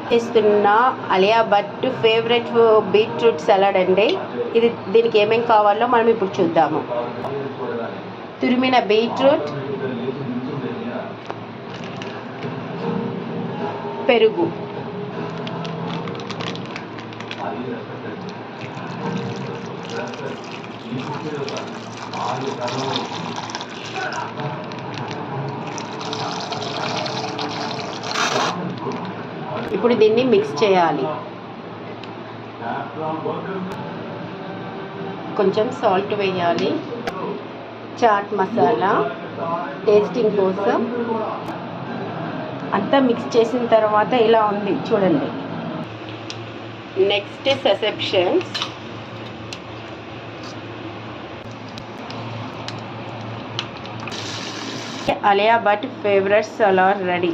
చేస్తున్న Alia Bhatt favourite beetroot salad అండి. దీనికి ఏమేమి కావాలో మనం ఇప్పుడు చూద్దాము. తురిమిన బీట్రూట్, పెరుగు, ఇప్పుడు దీన్ని మిక్స్ చేయాలి. కొంచెం సాల్ట్ వేయాలి, చాట్ మసాలా టేస్టింగ్ కోసం. అంతా మిక్స్ చేసిన తర్వాత ఇలా ఉంది చూడండి. నెక్స్ట్ ససెప్షన్స్. Alia Bhatt favourite salad ready.